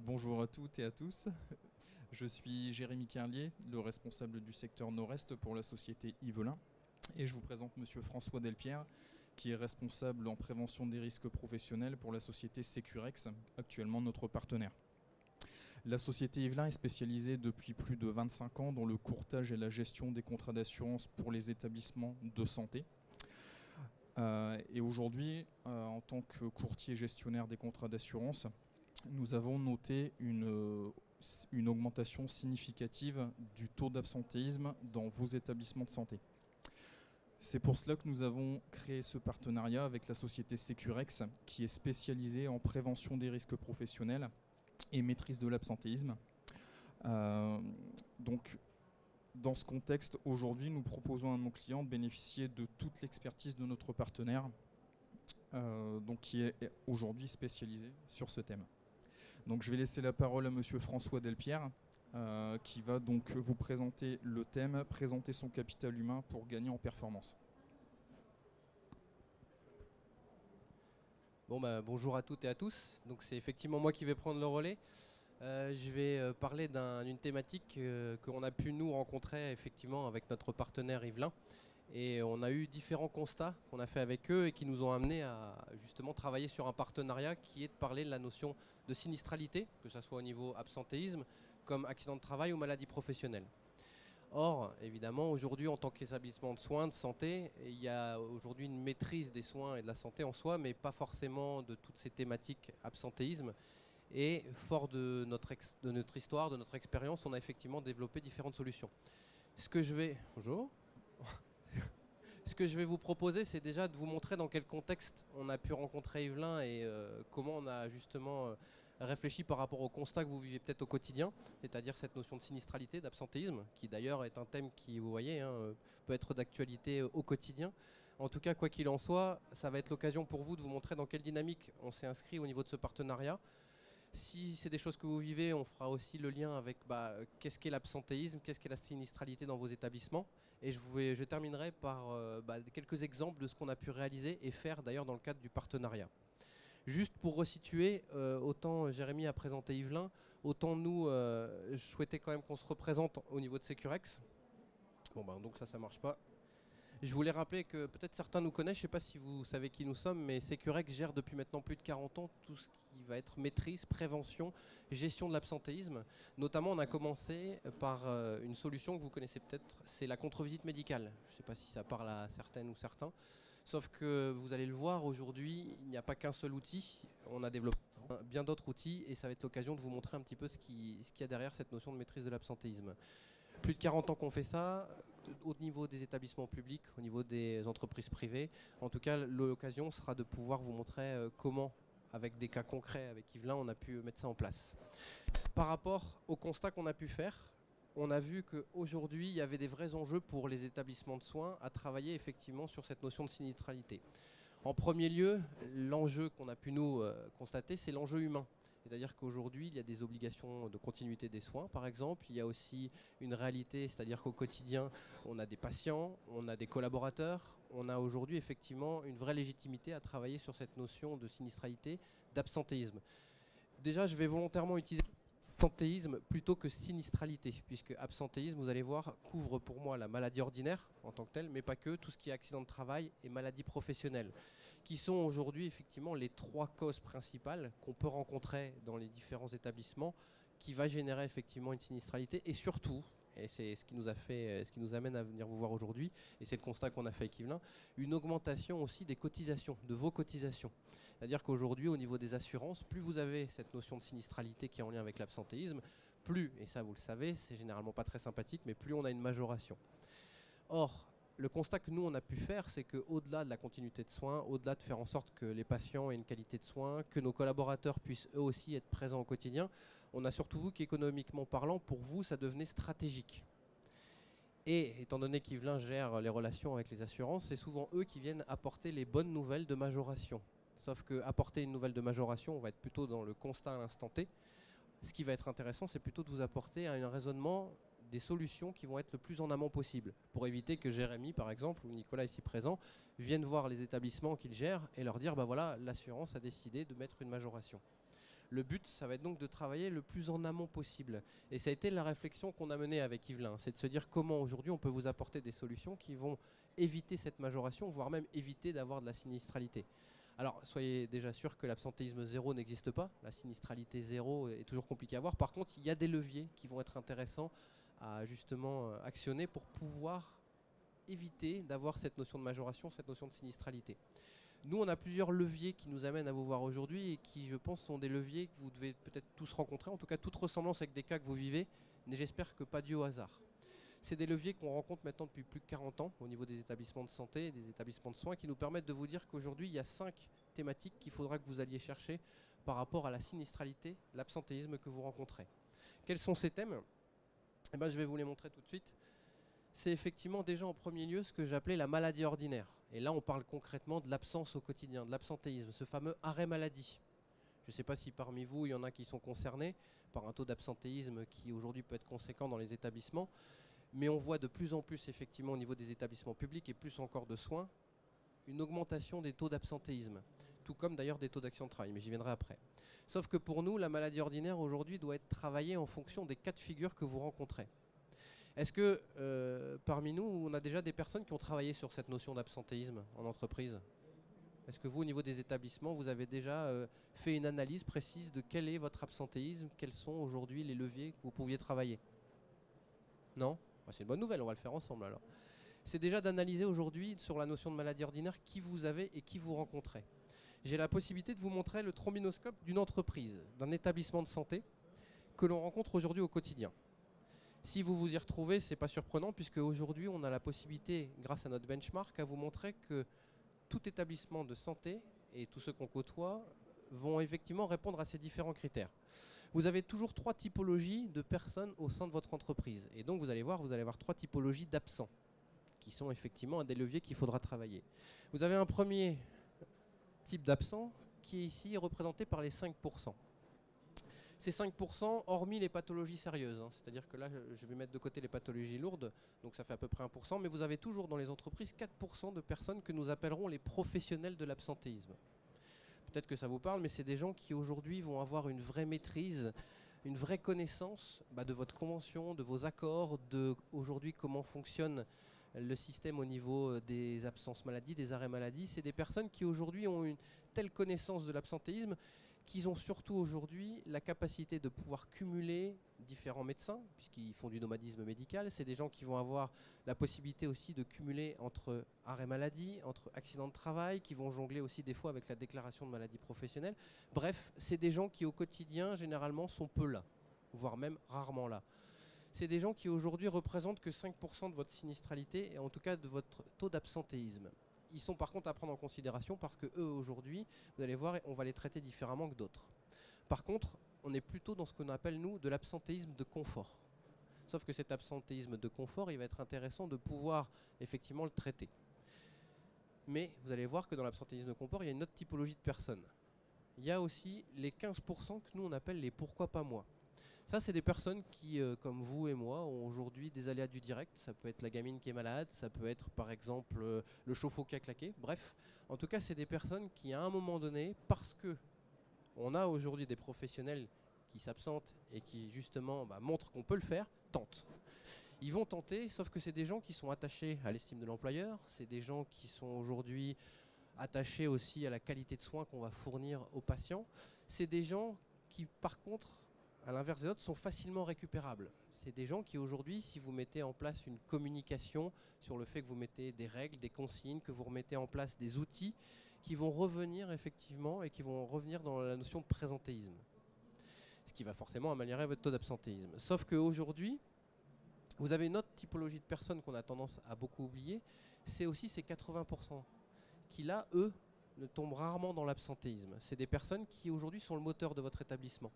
Bonjour à toutes et à tous. Je suis Jérémy Carlier, le responsable du secteur Nord-Est pour la société Yvelin. Et je vous présente Monsieur François Delpierre, qui est responsable en prévention des risques professionnels pour la société Securex, actuellement notre partenaire. La société Yvelin est spécialisée depuis plus de 25 ans dans le courtage et la gestion des contrats d'assurance pour les établissements de santé. Et aujourd'hui, en tant que courtier gestionnaire des contrats d'assurance, nous avons noté une augmentation significative du taux d'absentéisme dans vos établissements de santé. C'est pour cela que nous avons créé ce partenariat avec la société Securex, qui est spécialisée en prévention des risques professionnels et maîtrise de l'absentéisme. Donc, dans ce contexte, aujourd'hui, nous proposons à nos clients de bénéficier de toute l'expertise de notre partenaire, qui est aujourd'hui spécialisé sur ce thème. Donc je vais laisser la parole à Monsieur François Delpierre, qui va donc vous présenter le thème, présenter son capital humain pour gagner en performance. Bonjour à toutes et à tous. Donc c'est effectivement moi qui vais prendre le relais. Je vais parler d'une thématique qu'on a pu nous rencontrer effectivement avec notre partenaire Yvelin. Et on a eu différents constats qu'on a fait avec eux et qui nous ont amené à justement travailler sur un partenariat qui est de parler de la notion de sinistralité, que ce soit au niveau absentéisme, comme accident de travail ou maladie professionnelle. Or, évidemment, aujourd'hui, en tant qu'établissement de soins, de santé, il y a aujourd'hui une maîtrise des soins et de la santé en soi, mais pas forcément de toutes ces thématiques absentéisme. Et fort de notre histoire, de notre expérience, on a effectivement développé différentes solutions. Bonjour. Ce que je vais vous proposer, c'est déjà de vous montrer dans quel contexte on a pu rencontrer Yvelin et comment on a justement réfléchi par rapport au constat que vous vivez peut-être au quotidien, c'est-à-dire cette notion de sinistralité, d'absentéisme, qui d'ailleurs est un thème qui, vous voyez, peut être d'actualité au quotidien. En tout cas, quoi qu'il en soit, ça va être l'occasion pour vous de vous montrer dans quelle dynamique on s'est inscrit au niveau de ce partenariat. Si c'est des choses que vous vivez, on fera aussi le lien avec qu'est-ce qu'est l'absentéisme, qu'est-ce qu'est la sinistralité dans vos établissements. Et je terminerai par quelques exemples de ce qu'on a pu réaliser et faire d'ailleurs dans le cadre du partenariat. Juste pour resituer, autant Jérémy a présenté Yvelin, autant nous, je souhaitais quand même qu'on se représente au niveau de Securex. Donc ça marche pas. Je voulais rappeler que peut-être certains nous connaissent, je ne sais pas si vous savez qui nous sommes, mais Securex gère depuis maintenant plus de 40 ans tout ce qui va être maîtrise, prévention, gestion de l'absentéisme. Notamment, on a commencé par une solution que vous connaissez peut-être, c'est la contre-visite médicale. Je ne sais pas si ça parle à certaines ou certains. Sauf que vous allez le voir, aujourd'hui, il n'y a pas qu'un seul outil. On a développé bien d'autres outils et ça va être l'occasion de vous montrer un petit peu ce qu'il y a derrière cette notion de maîtrise de l'absentéisme. Plus de 40 ans qu'on fait ça, au niveau des établissements publics, au niveau des entreprises privées. En tout cas, l'occasion sera de pouvoir vous montrer comment, avec des cas concrets avec Yvelin, on a pu mettre ça en place. Par rapport au constat qu'on a pu faire, on a vu qu'aujourd'hui, il y avait des vrais enjeux pour les établissements de soins à travailler effectivement sur cette notion de sinistralité. En premier lieu, l'enjeu qu'on a pu nous constater, c'est l'enjeu humain. C'est-à-dire qu'aujourd'hui, il y a des obligations de continuité des soins, par exemple. Il y a aussi une réalité, c'est-à-dire qu'au quotidien, on a des patients, on a des collaborateurs. On a aujourd'hui effectivement une vraie légitimité à travailler sur cette notion de sinistralité, d'absentéisme. Déjà, je vais volontairement utiliser absentéisme plutôt que sinistralité, puisque absentéisme, vous allez voir, couvre pour moi la maladie ordinaire en tant que telle, mais pas que, tout ce qui est accident de travail et maladie professionnelle, qui sont aujourd'hui effectivement les trois causes principales qu'on peut rencontrer dans les différents établissements, qui va générer effectivement une sinistralité et surtout, et c'est ce qui nous amène à venir vous voir aujourd'hui, et c'est le constat qu'on a fait avec Yvelin, une augmentation aussi des cotisations, de vos cotisations. C'est-à-dire qu'aujourd'hui, au niveau des assurances, plus vous avez cette notion de sinistralité qui est en lien avec l'absentéisme, plus, et ça vous le savez, c'est généralement pas très sympathique, mais plus on a une majoration. Or, le constat que nous on a pu faire, c'est qu'au-delà de la continuité de soins, au-delà de faire en sorte que les patients aient une qualité de soins, que nos collaborateurs puissent eux aussi être présents au quotidien, on a surtout vu qu'économiquement parlant, pour vous, ça devenait stratégique. Et étant donné qu'Yvelin gère les relations avec les assurances, c'est souvent eux qui viennent apporter les bonnes nouvelles de majoration. Sauf qu'apporter une nouvelle de majoration, on va être plutôt dans le constat à l'instant T. Ce qui va être intéressant, c'est plutôt de vous apporter un raisonnement des solutions qui vont être le plus en amont possible, pour éviter que Jérémy, par exemple, ou Nicolas ici présent, viennent voir les établissements qu'ils gèrent et leur dire, voilà, l'assurance a décidé de mettre une majoration. Le but, ça va être donc de travailler le plus en amont possible. Et ça a été la réflexion qu'on a menée avec Yvelin, c'est de se dire comment aujourd'hui on peut vous apporter des solutions qui vont éviter cette majoration, voire même éviter d'avoir de la sinistralité. Alors, soyez déjà sûr que l'absentéisme zéro n'existe pas. La sinistralité zéro est toujours compliquée à avoir. Par contre, il y a des leviers qui vont être intéressants à justement actionner pour pouvoir éviter d'avoir cette notion de majoration, cette notion de sinistralité. Nous, on a plusieurs leviers qui nous amènent à vous voir aujourd'hui et qui, je pense, sont des leviers que vous devez peut-être tous rencontrer. En tout cas, toute ressemblance avec des cas que vous vivez, mais j'espère que pas dû au hasard. C'est des leviers qu'on rencontre maintenant depuis plus de 40 ans au niveau des établissements de santé et des établissements de soins qui nous permettent de vous dire qu'aujourd'hui, il y a 5 thématiques qu'il faudra que vous alliez chercher par rapport à la sinistralité, l'absentéisme que vous rencontrez. Quels sont ces thèmes ? Eh ben, je vais vous les montrer tout de suite. C'est effectivement déjà en premier lieu ce que j'appelais la maladie ordinaire. Et là, on parle concrètement de l'absence au quotidien, de l'absentéisme, ce fameux arrêt maladie. Je ne sais pas si parmi vous, il y en a qui sont concernés par un taux d'absentéisme qui aujourd'hui peut être conséquent dans les établissements. Mais on voit de plus en plus, effectivement, au niveau des établissements publics et plus encore de soins, une augmentation des taux d'absentéisme, tout comme d'ailleurs des taux d'accident de travail, mais j'y viendrai après. Sauf que pour nous, la maladie ordinaire aujourd'hui doit être travaillée en fonction des cas de figure que vous rencontrez. Est-ce que parmi nous, on a déjà des personnes qui ont travaillé sur cette notion d'absentéisme en entreprise ? Est-ce que vous, au niveau des établissements, vous avez déjà fait une analyse précise de quel est votre absentéisme, quels sont aujourd'hui les leviers que vous pouviez travailler ? Non ? C'est une bonne nouvelle, on va le faire ensemble alors. C'est déjà d'analyser aujourd'hui sur la notion de maladie ordinaire qui vous avez et qui vous rencontrez. J'ai la possibilité de vous montrer le trombinoscope d'une entreprise, d'un établissement de santé que l'on rencontre aujourd'hui au quotidien. Si vous vous y retrouvez, ce n'est pas surprenant puisque aujourd'hui on a la possibilité, grâce à notre benchmark, à vous montrer que tout établissement de santé et tous ceux qu'on côtoie vont effectivement répondre à ces différents critères. Vous avez toujours 3 typologies de personnes au sein de votre entreprise. Et donc vous allez voir 3 typologies d'absents, qui sont effectivement un des leviers qu'il faudra travailler. Vous avez un premier type d'absent qui est ici représenté par les 5%. Ces 5%, hormis les pathologies sérieuses, c'est-à-dire que là je vais mettre de côté les pathologies lourdes, donc ça fait à peu près 1%, mais vous avez toujours dans les entreprises 4% de personnes que nous appellerons les professionnels de l'absentéisme. Peut-être que ça vous parle, mais c'est des gens qui aujourd'hui vont avoir une vraie maîtrise, une vraie connaissance de votre convention, de vos accords, de aujourd'hui comment fonctionne le système au niveau des absences maladie, des arrêts maladie. C'est des personnes qui aujourd'hui ont une telle connaissance de l'absentéisme qu'ils ont surtout aujourd'hui la capacité de pouvoir cumuler différents médecins, puisqu'ils font du nomadisme médical. C'est des gens qui vont avoir la possibilité aussi de cumuler entre arrêt maladie, entre accident de travail, qui vont jongler aussi des fois avec la déclaration de maladie professionnelle. Bref, c'est des gens qui au quotidien, généralement, sont peu là, voire même rarement là. C'est des gens qui aujourd'hui représentent que 5% de votre sinistralité et en tout cas de votre taux d'absentéisme. Ils sont par contre à prendre en considération parce que eux aujourd'hui, vous allez voir, on va les traiter différemment que d'autres. Par contre, on est plutôt dans ce qu'on appelle nous de l'absentéisme de confort. Sauf que cet absentéisme de confort, il va être intéressant de pouvoir effectivement le traiter. Mais vous allez voir que dans l'absentéisme de confort, il y a une autre typologie de personnes. Il y a aussi les 15% que nous on appelle les pourquoi pas moi. Ça, c'est des personnes qui, comme vous et moi, ont aujourd'hui des aléas du direct. Ça peut être la gamine qui est malade, ça peut être par exemple le chauffe-eau qui a claqué. Bref, en tout cas, c'est des personnes qui, à un moment donné, parce que on a aujourd'hui des professionnels qui s'absentent et qui justement montrent qu'on peut le faire, tentent. Ils vont tenter, sauf que c'est des gens qui sont attachés à l'estime de l'employeur. C'est des gens qui sont aujourd'hui attachés aussi à la qualité de soins qu'on va fournir aux patients. C'est des gens qui, par contre, à l'inverse des autres, sont facilement récupérables. C'est des gens qui aujourd'hui, si vous mettez en place une communication sur le fait que vous mettez des règles, des consignes, que vous remettez en place des outils qui vont revenir effectivement et qui vont revenir dans la notion de présentéisme. Ce qui va forcément améliorer votre taux d'absentéisme. Sauf qu'aujourd'hui, vous avez une autre typologie de personnes qu'on a tendance à beaucoup oublier, c'est aussi ces 80% qui là, eux, ne tombent rarement dans l'absentéisme. C'est des personnes qui aujourd'hui sont le moteur de votre établissement.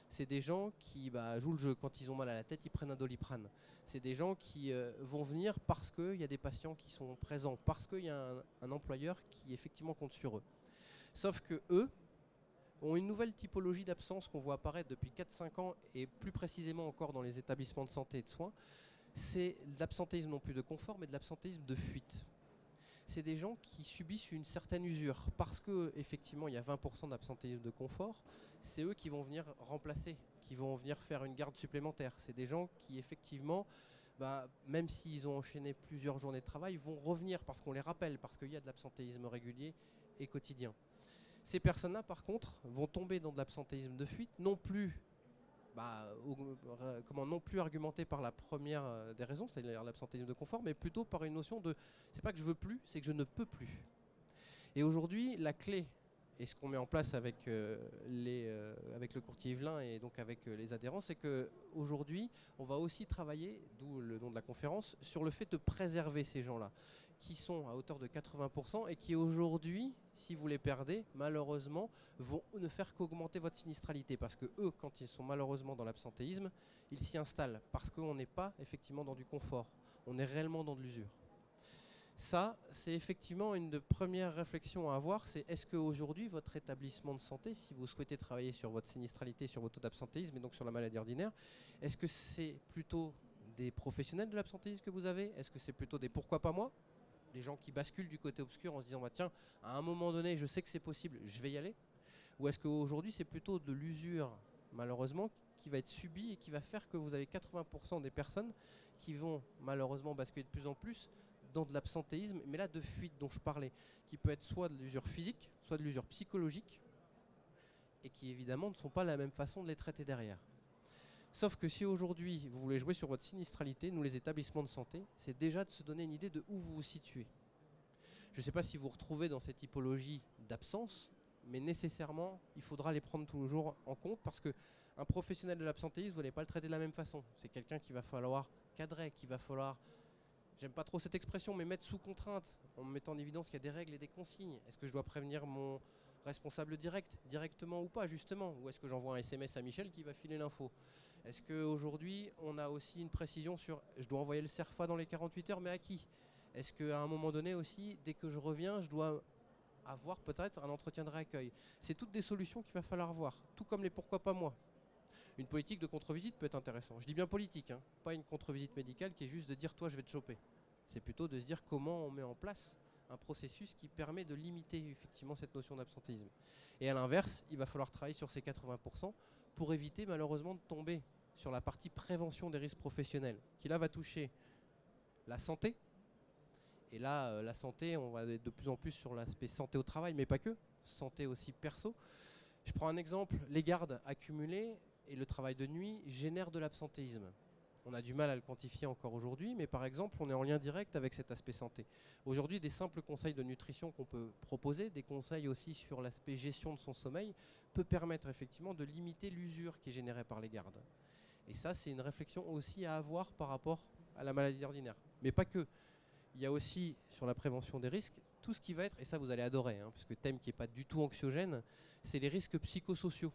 C'est des gens qui jouent le jeu. Quand ils ont mal à la tête, ils prennent un Doliprane. C'est des gens qui vont venir parce qu'il y a des patients qui sont présents, parce qu'il y a un employeur qui effectivement compte sur eux. Sauf que eux ont une nouvelle typologie d'absence qu'on voit apparaître depuis 4-5 ans et plus précisément encore dans les établissements de santé et de soins. C'est de l'absentéisme non plus de confort, mais de l'absentéisme de fuite. c'est des gens qui subissent une certaine usure. Parce qu'effectivement, il y a 20% d'absentéisme de confort, c'est eux qui vont venir remplacer, qui vont venir faire une garde supplémentaire. C'est des gens qui, effectivement, même s'ils ont enchaîné plusieurs journées de travail, vont revenir parce qu'on les rappelle, parce qu'il y a de l'absentéisme régulier et quotidien. Ces personnes-là, par contre, vont tomber dans de l'absentéisme de fuite, non plus argumenté par la première des raisons, c'est-à-dire l'absentéisme de confort, mais plutôt par une notion de c'est pas que je veux plus, c'est que je ne peux plus. Et aujourd'hui, la clé, et ce qu'on met en place avec, avec le courtier Yvelin et donc avec les adhérents, c'est qu'aujourd'hui, on va aussi travailler, d'où le nom de la conférence, sur le fait de préserver ces gens-là, qui sont à hauteur de 80% et qui aujourd'hui, si vous les perdez, malheureusement, vont ne faire qu'augmenter votre sinistralité. Parce que eux, quand ils sont malheureusement dans l'absentéisme, ils s'y installent. Parce qu'on n'est pas effectivement dans du confort, on est réellement dans de l'usure. Ça, c'est effectivement une des premières réflexions à avoir, c'est est-ce qu'aujourd'hui, votre établissement de santé, si vous souhaitez travailler sur votre sinistralité, sur votre taux d'absentéisme et donc sur la maladie ordinaire, est-ce que c'est plutôt des professionnels de l'absentéisme que vous avez? Est-ce que c'est plutôt des pourquoi pas moi? Des gens qui basculent du côté obscur en se disant tiens, à un moment donné, je sais que c'est possible, je vais y aller? Ou est-ce qu'aujourd'hui, c'est plutôt de l'usure, malheureusement, qui va être subie et qui va faire que vous avez 80% des personnes qui vont malheureusement basculer de plus en plus dans de l'absentéisme, mais là de fuite dont je parlais, qui peut être soit de l'usure physique, soit de l'usure psychologique, et qui évidemment ne sont pas la même façon de les traiter derrière. Sauf que si aujourd'hui vous voulez jouer sur votre sinistralité, nous les établissements de santé, c'est déjà de se donner une idée de où vous vous situez. Je ne sais pas si vous vous retrouvez dans cette typologie d'absence, mais nécessairement il faudra les prendre tous les jours en compte parce qu'un professionnel de l'absentéisme, vous n'allez pas le traiter de la même façon. C'est quelqu'un qu'il va falloir cadrer, qu'il va falloir, j'aime pas trop cette expression, mais mettre sous contrainte, en mettant en évidence qu'il y a des règles et des consignes. Est-ce que je dois prévenir mon responsable directement ou pas justement? Ou est-ce que j'envoie un SMS à Michel qui va filer l'info? Est-ce qu'aujourd'hui, on a aussi une précision sur je dois envoyer le CERFA dans les 48 heures, mais à qui? Est-ce qu'à un moment donné aussi, dès que je reviens, je dois avoir peut-être un entretien de réaccueil? C'est toutes des solutions qu'il va falloir voir, tout comme les pourquoi pas moi. Une politique de contre-visite peut être intéressante. Je dis bien politique, hein, pas une contre-visite médicale qui est juste de dire toi je vais te choper. C'est plutôt de se dire comment on met en place un processus qui permet de limiter effectivement cette notion d'absentéisme. Et à l'inverse, il va falloir travailler sur ces 80% pour éviter malheureusement de tomber sur la partie prévention des risques professionnels, qui là va toucher la santé. Et là, la santé, on va être de plus en plus sur l'aspect santé au travail, mais pas que, santé aussi perso. Je prends un exemple, les gardes accumulées et le travail de nuit génèrent de l'absentéisme. On a du mal à le quantifier encore aujourd'hui, mais par exemple, on est en lien direct avec cet aspect santé. Aujourd'hui, des simples conseils de nutrition qu'on peut proposer, des conseils aussi sur l'aspect gestion de son sommeil, peut permettre effectivement de limiter l'usure qui est générée par les gardes. Et ça, c'est une réflexion aussi à avoir par rapport à la maladie ordinaire. Mais pas que. Il y a aussi, sur la prévention des risques, tout ce qui va être, et ça vous allez adorer, hein, parce que thème qui n'est pas du tout anxiogène, c'est les risques psychosociaux.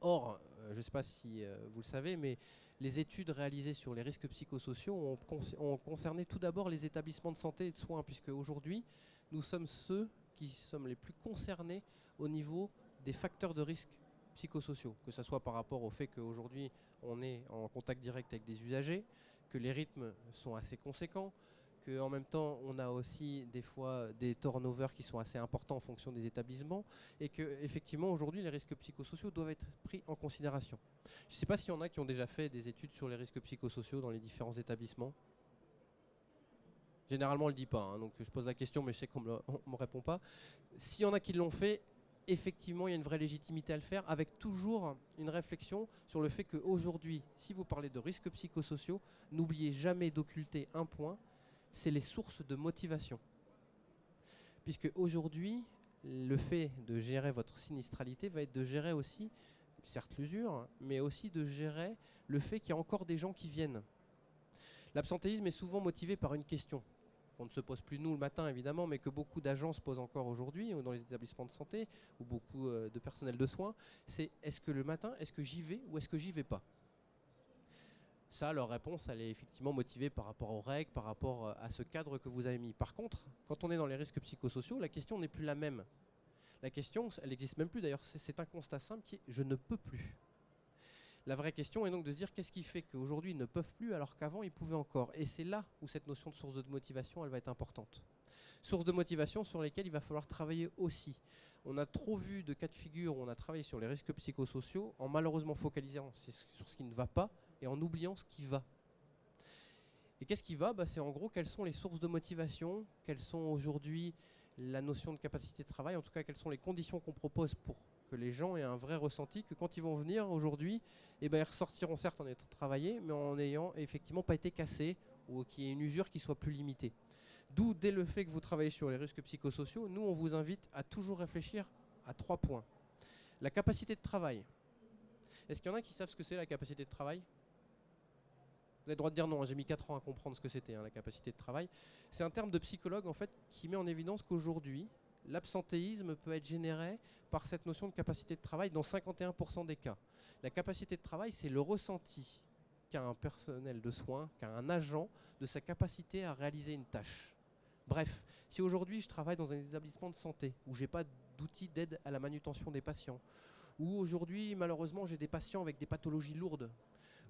Or, je ne sais pas si vous le savez, mais les études réalisées sur les risques psychosociaux ont concerné tout d'abord les établissements de santé et de soins, puisque aujourd'hui, nous sommes ceux qui sommes les plus concernés au niveau des facteurs de risque psychosociaux, que ce soit par rapport au fait qu'aujourd'hui, on est en contact direct avec des usagers, que les rythmes sont assez conséquents, qu'en même temps, on a aussi des fois des turnovers qui sont assez importants en fonction des établissements et qu'effectivement, aujourd'hui, les risques psychosociaux doivent être pris en considération. Je ne sais pas s'il y en a qui ont déjà fait des études sur les risques psychosociaux dans les différents établissements. Généralement, on ne le dit pas, hein, donc je pose la question, mais je sais qu'on ne me répond pas. S'il y en a qui l'ont fait, effectivement, il y a une vraie légitimité à le faire, avec toujours une réflexion sur le fait qu'aujourd'hui, si vous parlez de risques psychosociaux, n'oubliez jamais d'occulter un point, c'est les sources de motivation. Puisque aujourd'hui, le fait de gérer votre sinistralité va être de gérer aussi, certes l'usure, mais aussi de gérer le fait qu'il y a encore des gens qui viennent. L'absentéisme est souvent motivé par une question qu'on ne se pose plus nous le matin évidemment, mais que beaucoup d'agents se posent encore aujourd'hui dans les établissements de santé ou beaucoup de personnel de soins, c'est est-ce que le matin, est-ce que j'y vais ou est-ce que j'y vais pas? Ça, leur réponse, elle est effectivement motivée par rapport aux règles, par rapport à ce cadre que vous avez mis. Par contre, quand on est dans les risques psychosociaux, la question n'est plus la même. La question, elle n'existe même plus d'ailleurs, c'est un constat simple qui est « je ne peux plus ». La vraie question est donc de se dire qu'est-ce qui fait qu'aujourd'hui ils ne peuvent plus alors qu'avant ils pouvaient encore. Et c'est là où cette notion de source de motivation elle va être importante. Source de motivation sur lesquelles il va falloir travailler aussi. On a trop vu de cas de figure où on a travaillé sur les risques psychosociaux en malheureusement focalisant sur ce qui ne va pas et en oubliant ce qui va. Et qu'est-ce qui va? C'est en gros quelles sont les sources de motivation, quelles sont aujourd'hui la notion de capacité de travail, en tout cas quelles sont les conditions qu'on propose pour que les gens aient un vrai ressenti, que quand ils vont venir aujourd'hui, ils ressortiront certes en étant travaillés, mais en n'ayant effectivement pas été cassés ou qu'il y ait une usure qui soit plus limitée. D'où, dès le fait que vous travaillez sur les risques psychosociaux, nous on vous invite à toujours réfléchir à 3 points. La capacité de travail. Est-ce qu'il y en a qui savent ce que c'est la capacité de travail? Vous avez le droit de dire non, j'ai mis 4 ans à comprendre ce que c'était, la capacité de travail. C'est un terme de psychologue en fait qui met en évidence qu'aujourd'hui, l'absentéisme peut être généré par cette notion de capacité de travail dans 51% des cas. La capacité de travail, c'est le ressenti qu'a un personnel de soins, qu'a un agent de sa capacité à réaliser une tâche. Bref, si aujourd'hui je travaille dans un établissement de santé où j'ai pas d'outils d'aide à la manutention des patients, où aujourd'hui malheureusement j'ai des patients avec des pathologies lourdes,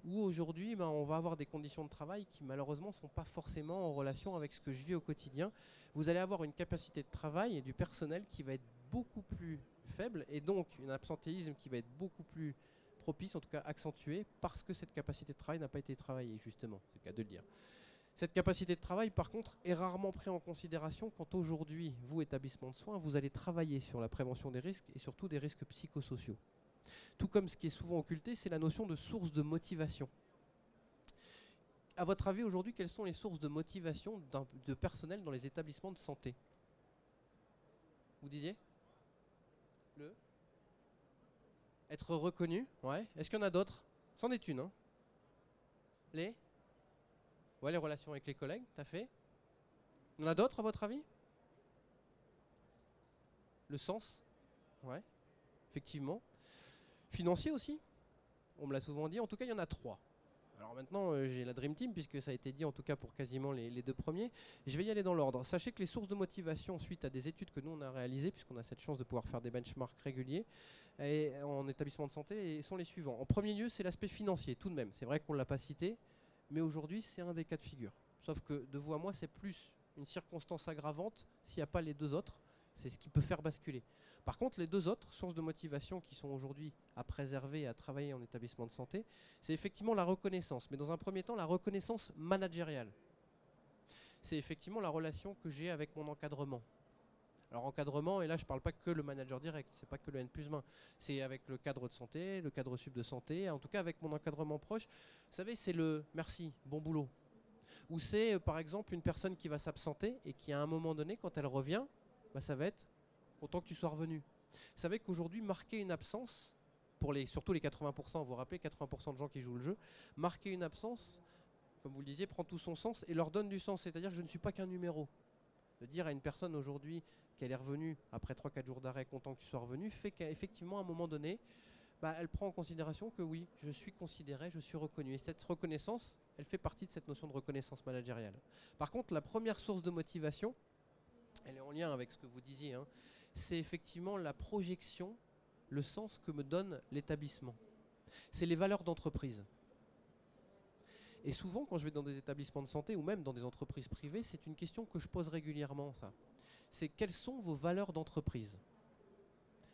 où aujourd'hui on va avoir des conditions de travail qui malheureusement ne sont pas forcément en relation avec ce que je vis au quotidien, vous allez avoir une capacité de travail et du personnel qui va être beaucoup plus faible et donc un absentéisme qui va être beaucoup plus propice, en tout cas accentué, parce que cette capacité de travail n'a pas été travaillée justement, c'est le cas de le dire. Cette capacité de travail, par contre, est rarement prise en considération quand aujourd'hui, vous, établissement de soins, vous allez travailler sur la prévention des risques et surtout des risques psychosociaux. Tout comme ce qui est souvent occulté, c'est la notion de source de motivation. À votre avis, aujourd'hui, quelles sont les sources de motivation de personnel dans les établissements de santé? Vous disiez? Être reconnu, ouais. Est-ce qu'il y en a d'autres? C'en est une, hein. Les relations avec les collègues, tout à fait. Il y en a d'autres à votre avis? Le sens? Ouais, effectivement. Financier aussi? On me l'a souvent dit, en tout cas il y en a 3. Alors maintenant j'ai la Dream Team puisque ça a été dit en tout cas pour quasiment les 2 premiers. Je vais y aller dans l'ordre. Sachez que les sources de motivation suite à des études que nous on a réalisées, puisqu'on a cette chance de pouvoir faire des benchmarks réguliers et en établissement de santé, sont les suivants. En premier lieu c'est l'aspect financier tout de même. C'est vrai qu'on ne l'a pas cité, mais aujourd'hui c'est un des cas de figure. Sauf que de vous à moi c'est plus une circonstance aggravante s'il n'y a pas les 2 autres. C'est ce qui peut faire basculer. Par contre, les 2 autres sources de motivation qui sont aujourd'hui à préserver et à travailler en établissement de santé, c'est effectivement la reconnaissance. Mais dans un premier temps, la reconnaissance managériale. C'est effectivement la relation que j'ai avec mon encadrement. Alors encadrement, et là je ne parle pas que le manager direct, c'est pas que le N+1. C'est avec le cadre de santé, le cadre sub de santé, en tout cas avec mon encadrement proche. Vous savez, c'est le merci, bon boulot. Ou c'est par exemple une personne qui va s'absenter et qui à un moment donné, quand elle revient, ça va être content que tu sois revenu. Vous savez qu'aujourd'hui, marquer une absence, pour surtout les 80%, vous vous rappelez, 80% de gens qui jouent le jeu, marquer une absence, comme vous le disiez, prend tout son sens et leur donne du sens. C'est-à-dire que je ne suis pas qu'un numéro. De dire à une personne aujourd'hui qu'elle est revenue après 3-4 jours d'arrêt, content que tu sois revenu, fait qu'effectivement, à un moment donné, elle prend en considération que oui, je suis considéré, je suis reconnu. Et cette reconnaissance, elle fait partie de cette notion de reconnaissance managériale. Par contre, la première source de motivation, elle est en lien avec ce que vous disiez, c'est effectivement la projection, le sens que me donne l'établissement. C'est les valeurs d'entreprise. Et souvent, quand je vais dans des établissements de santé ou même dans des entreprises privées, c'est une question que je pose régulièrement, ça. C'est quelles sont vos valeurs d'entreprise?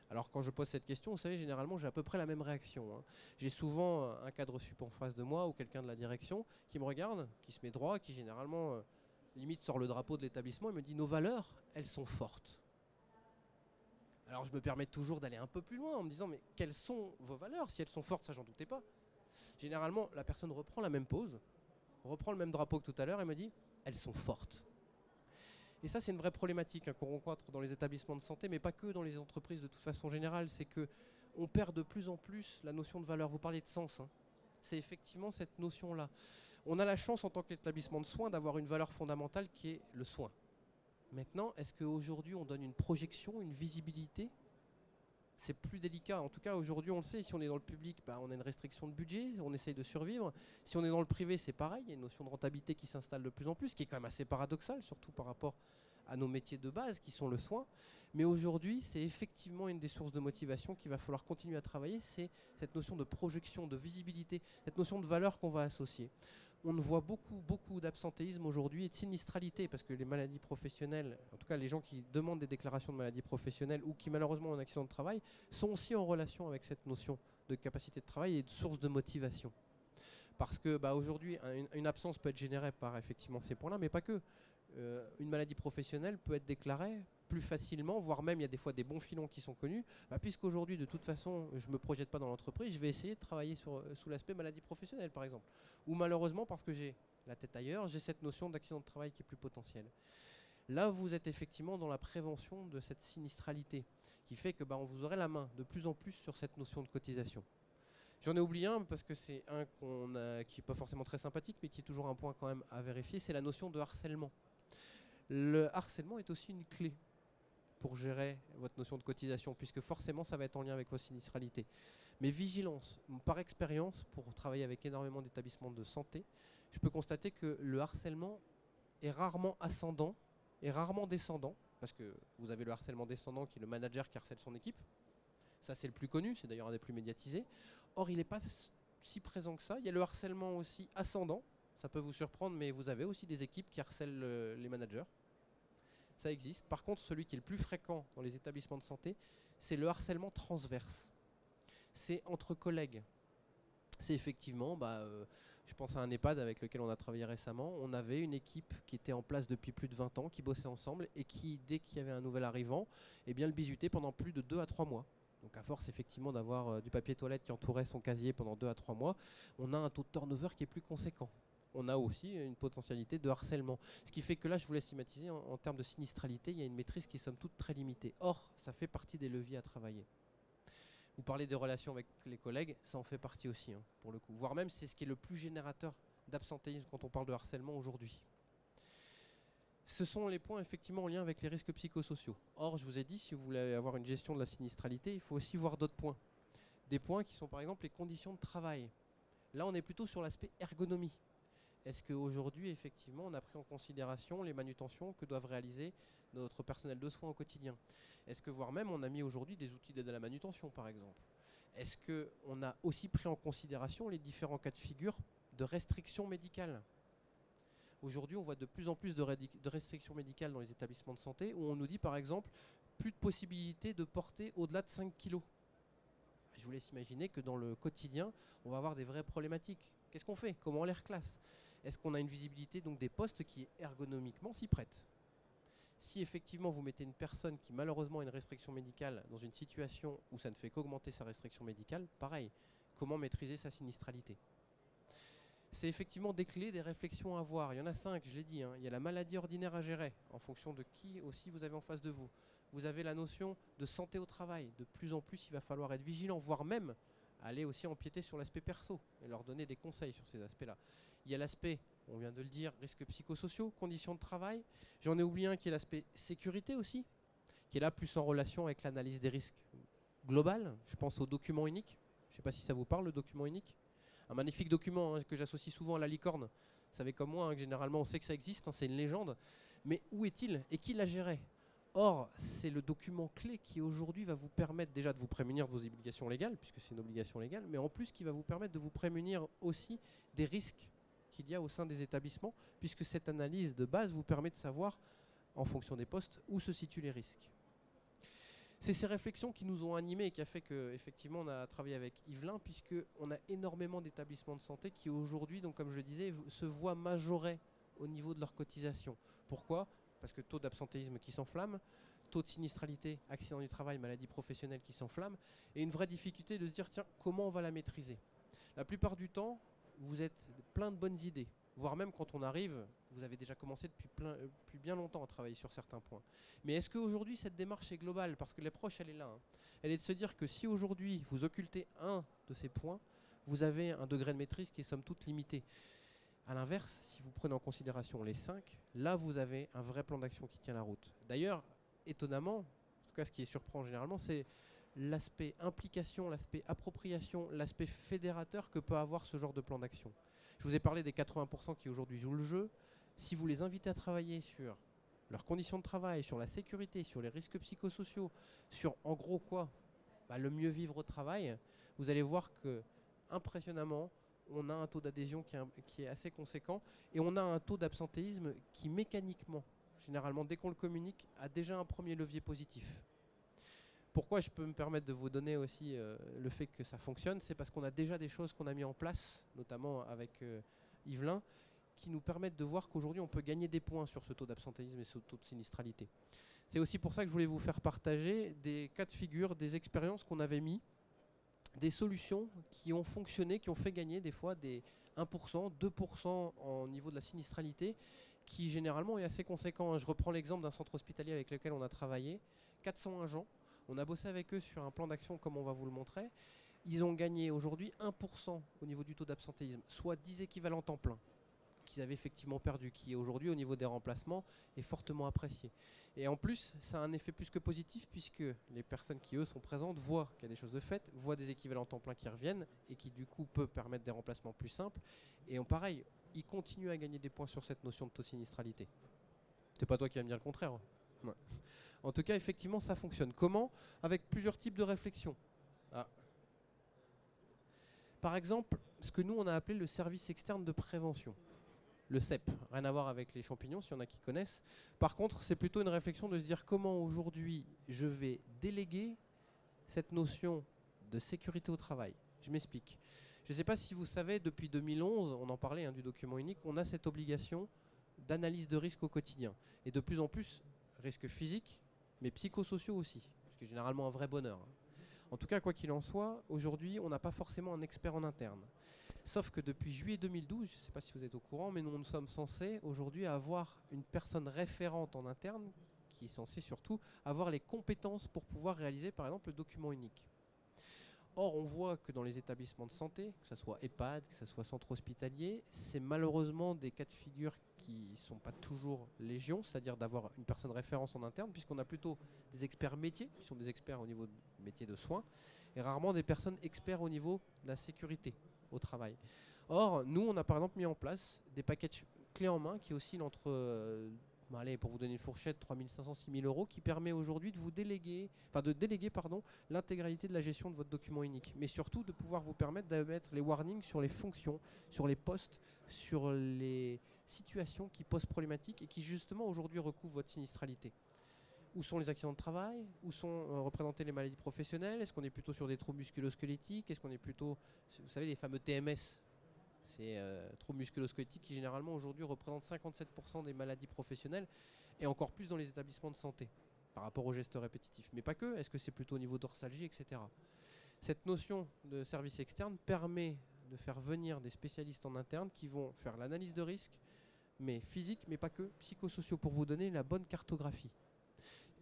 Alors quand je pose cette question, vous savez, généralement j'ai à peu près la même réaction. J'ai souvent un cadre sup en face de moi ou quelqu'un de la direction qui me regarde, qui se met droit, qui généralement limite sort le drapeau de l'établissement et me dit nos valeurs, elles sont fortes. Alors je me permets toujours d'aller un peu plus loin en me disant mais quelles sont vos valeurs? Si elles sont fortes, ça j'en doutais pas. Généralement la personne reprend la même pose, reprend le même drapeau que tout à l'heure et me dit elles sont fortes. Et ça c'est une vraie problématique qu'on rencontre dans les établissements de santé, mais pas que dans les entreprises de toute façon générale, c'est qu'on perd de plus en plus la notion de valeur. Vous parlez de sens, c'est effectivement cette notion-là. On a la chance en tant qu'établissement de soins d'avoir une valeur fondamentale qui est le soin. Maintenant, est-ce qu'aujourd'hui on donne une projection, une visibilité? C'est plus délicat. En tout cas, aujourd'hui, on le sait, si on est dans le public, on a une restriction de budget, on essaye de survivre. Si on est dans le privé, c'est pareil, il y a une notion de rentabilité qui s'installe de plus en plus, ce qui est quand même assez paradoxal, surtout par rapport à nos métiers de base qui sont le soin. Mais aujourd'hui, c'est effectivement une des sources de motivation qu'il va falloir continuer à travailler, c'est cette notion de projection, de visibilité, cette notion de valeur qu'on va associer. On voit beaucoup d'absentéisme aujourd'hui et de sinistralité, parce que les maladies professionnelles, en tout cas les gens qui demandent des déclarations de maladies professionnelles ou qui malheureusement ont un accident de travail, sont aussi en relation avec cette notion de capacité de travail et de source de motivation. Parce que aujourd'hui, une absence peut être générée par effectivement ces points-là, mais pas que. Une maladie professionnelle peut être déclarée plus facilement, voire même il y a des fois des bons filons qui sont connus, puisqu'aujourd'hui de toute façon je ne me projette pas dans l'entreprise, je vais essayer de travailler sous l'aspect maladie professionnelle par exemple. Ou malheureusement parce que j'ai la tête ailleurs, j'ai cette notion d'accident de travail qui est plus potentielle. Là vous êtes effectivement dans la prévention de cette sinistralité, qui fait que on vous aurez la main de plus en plus sur cette notion de cotisation. J'en ai oublié un parce que c'est un qui n'est pas forcément très sympathique, mais qui est toujours un point quand même à vérifier, c'est la notion de harcèlement. Le harcèlement est aussi une clé pour gérer votre notion de cotisation, puisque forcément ça va être en lien avec vos sinistralités. Mais vigilance, par expérience, pour travailler avec énormément d'établissements de santé, je peux constater que le harcèlement est rarement ascendant et rarement descendant, parce que vous avez le harcèlement descendant qui est le manager qui harcèle son équipe. Ça c'est le plus connu, c'est d'ailleurs un des plus médiatisés. Or il n'est pas si présent que ça. Il y a le harcèlement aussi ascendant, ça peut vous surprendre, mais vous avez aussi des équipes qui harcèlent les managers. Ça existe. Par contre, celui qui est le plus fréquent dans les établissements de santé, c'est le harcèlement transverse. C'est entre collègues. C'est effectivement, je pense à un EHPAD avec lequel on a travaillé récemment, on avait une équipe qui était en place depuis plus de 20 ans, qui bossait ensemble et qui, dès qu'il y avait un nouvel arrivant, le bisutait pendant plus de 2 à 3 mois. Donc à force effectivement d'avoir du papier toilette qui entourait son casier pendant 2 à 3 mois, on a un taux de turnover qui est plus conséquent. On a aussi une potentialité de harcèlement. Ce qui fait que là, je voulais schématiser, en termes de sinistralité, il y a une maîtrise qui est somme toute très limitée. Or, ça fait partie des leviers à travailler. Vous parlez des relations avec les collègues, ça en fait partie aussi, pour le coup. Voire même, c'est ce qui est le plus générateur d'absentéisme quand on parle de harcèlement aujourd'hui. Ce sont les points effectivement en lien avec les risques psychosociaux. Or, je vous ai dit, si vous voulez avoir une gestion de la sinistralité, il faut aussi voir d'autres points. Des points qui sont par exemple les conditions de travail. Là, on est plutôt sur l'aspect ergonomie. Est-ce qu'aujourd'hui, effectivement, on a pris en considération les manutentions que doivent réaliser notre personnel de soins au quotidien? Est-ce que, voire même, on a mis aujourd'hui des outils d'aide à la manutention, par exemple? Est-ce qu'on a aussi pris en considération les différents cas de figure de restrictions médicales? Aujourd'hui, on voit de plus en plus de restrictions médicales dans les établissements de santé où on nous dit, par exemple, plus de possibilité de porter au-delà de 5 kilos. Je vous laisse imaginer que dans le quotidien, on va avoir des vraies problématiques. Qu'est-ce qu'on fait? Comment on les reclasse? Est-ce qu'on a une visibilité donc des postes qui ergonomiquement s'y prête? Si effectivement vous mettez une personne qui malheureusement a une restriction médicale dans une situation où ça ne fait qu'augmenter sa restriction médicale, pareil, comment maîtriser sa sinistralité? C'est effectivement des clés, des réflexions à avoir. Il y en a 5, je l'ai dit. Il y a la maladie ordinaire à gérer, en fonction de qui aussi vous avez en face de vous. Vous avez la notion de santé au travail. De plus en plus, il va falloir être vigilant, voire même aller aussi empiéter sur l'aspect perso et leur donner des conseils sur ces aspects-là. Il y a l'aspect, on vient de le dire, risques psychosociaux, conditions de travail. J'en ai oublié un qui est l'aspect sécurité aussi, qui est là plus en relation avec l'analyse des risques globale. Je pense au document unique. Je ne sais pas si ça vous parle, le document unique. Un magnifique document que j'associe souvent à la licorne. Vous savez comme moi que généralement on sait que ça existe, c'est une légende. Mais où est-il et qui l'a géré? Or, c'est le document clé qui aujourd'hui va vous permettre déjà de vous prémunir de vos obligations légales, puisque c'est une obligation légale, mais en plus qui va vous permettre de vous prémunir aussi des risques qu'il y a au sein des établissements, puisque cette analyse de base vous permet de savoir, en fonction des postes, où se situent les risques. C'est ces réflexions qui nous ont animés et qui a fait qu'effectivement on a travaillé avec Yvelin, puisqu'on a énormément d'établissements de santé qui aujourd'hui, donc comme je le disais, se voient majorés au niveau de leur cotisation. Pourquoi ? Parce que taux d'absentéisme qui s'enflamme, taux de sinistralité, accident du travail, maladie professionnelle qui s'enflamme, et une vraie difficulté de se dire, tiens, comment on va la maîtriser? La plupart du temps, vous êtes plein de bonnes idées, voire même quand on arrive, vous avez déjà commencé depuis bien longtemps à travailler sur certains points. Mais est-ce qu'aujourd'hui, cette démarche est globale? Parce que l'approche, elle est là. Elle est de se dire que si aujourd'hui, vous occultez un de ces points, vous avez un degré de maîtrise qui est somme toute limité. A l'inverse, si vous prenez en considération les 5, là vous avez un vrai plan d'action qui tient la route. D'ailleurs, étonnamment, en tout cas ce qui surprend généralement, c'est l'aspect implication, l'aspect appropriation, l'aspect fédérateur que peut avoir ce genre de plan d'action. Je vous ai parlé des 80% qui aujourd'hui jouent le jeu. Si vous les invitez à travailler sur leurs conditions de travail, sur la sécurité, sur les risques psychosociaux, sur en gros quoi, le mieux vivre au travail, vous allez voir que impressionnamment, on a un taux d'adhésion qui est assez conséquent et on a un taux d'absentéisme qui mécaniquement, généralement dès qu'on le communique, a déjà un premier levier positif. Pourquoi je peux me permettre de vous donner aussi le fait que ça fonctionne, c'est parce qu'on a déjà des choses qu'on a mis en place, notamment avec Yvelin, qui nous permettent de voir qu'aujourd'hui on peut gagner des points sur ce taux d'absentéisme et ce taux de sinistralité. C'est aussi pour ça que je voulais vous faire partager des cas de figure, des expériences qu'on avait mis, des solutions qui ont fonctionné, qui ont fait gagner des fois des 1%, 2% au niveau de la sinistralité, qui généralement est assez conséquent. Je reprends l'exemple d'un centre hospitalier avec lequel on a travaillé, 400 agents. On a bossé avec eux sur un plan d'action comme on va vous le montrer. Ils ont gagné aujourd'hui 1% au niveau du taux d'absentéisme, soit 10 équivalents temps plein qu'ils avaient effectivement perdu, qui aujourd'hui au niveau des remplacements est fortement apprécié. Et en plus, ça a un effet plus que positif puisque les personnes qui eux sont présentes voient qu'il y a des choses de faites, voient des équivalents temps plein qui reviennent et qui du coup peuvent permettre des remplacements plus simples. Et pareil, ils continuent à gagner des points sur cette notion de taux sinistralité. C'est pas toi qui vas me dire le contraire. Ouais. En tout cas, effectivement, ça fonctionne. Comment? Avec plusieurs types de réflexions. Par exemple, ce que nous, on a appelé le service externe de prévention. Le CEP, rien à voir avec les champignons, s'il y en a qui connaissent. Par contre, c'est plutôt une réflexion de se dire comment aujourd'hui je vais déléguer cette notion de sécurité au travail. Je m'explique. Je ne sais pas si vous savez, depuis 2011, on en parlait du document unique, on a cette obligation d'analyse de risque au quotidien. Et de plus en plus, risques physiques, mais psychosociaux aussi, ce qui est généralement un vrai bonheur. En tout cas, quoi qu'il en soit, aujourd'hui, on n'a pas forcément un expert en interne. Sauf que depuis juillet 2012, je ne sais pas si vous êtes au courant, mais nous sommes censés aujourd'hui avoir une personne référente en interne qui est censée surtout avoir les compétences pour pouvoir réaliser par exemple le document unique. Or, on voit que dans les établissements de santé, que ce soit EHPAD, que ce soit centre hospitalier, c'est malheureusement des cas de figure qui ne sont pas toujours légion, c'est-à-dire d'avoir une personne référence en interne, puisqu'on a plutôt des experts métiers, qui sont des experts au niveau du métier de soins, et rarement des personnes experts au niveau de la sécurité au travail. Or, nous, on a par exemple mis en place des packages clés en main qui oscillent entre, allez, pour vous donner une fourchette, 3 500, 6 000 euros, qui permet aujourd'hui de déléguer l'intégralité de la gestion de votre document unique. Mais surtout de pouvoir vous permettre de mettre les warnings sur les fonctions, sur les postes, sur les situations qui posent problématique et qui justement aujourd'hui recouvrent votre sinistralité. Où sont les accidents de travail? Où sont représentées les maladies professionnelles? Est-ce qu'on est plutôt sur des troubles musculo-squelettiques? Est-ce qu'on est plutôt, vous savez, les fameux TMS? C'est troubles musculo-squelettiques qui généralement aujourd'hui représentent 57% des maladies professionnelles et encore plus dans les établissements de santé par rapport aux gestes répétitifs. Mais pas que, est-ce que c'est plutôt au niveau dorsalgie, etc. Cette notion de service externe permet de faire venir des spécialistes en interne qui vont faire l'analyse de risque, mais physique, mais pas que, psychosociaux, pour vous donner la bonne cartographie.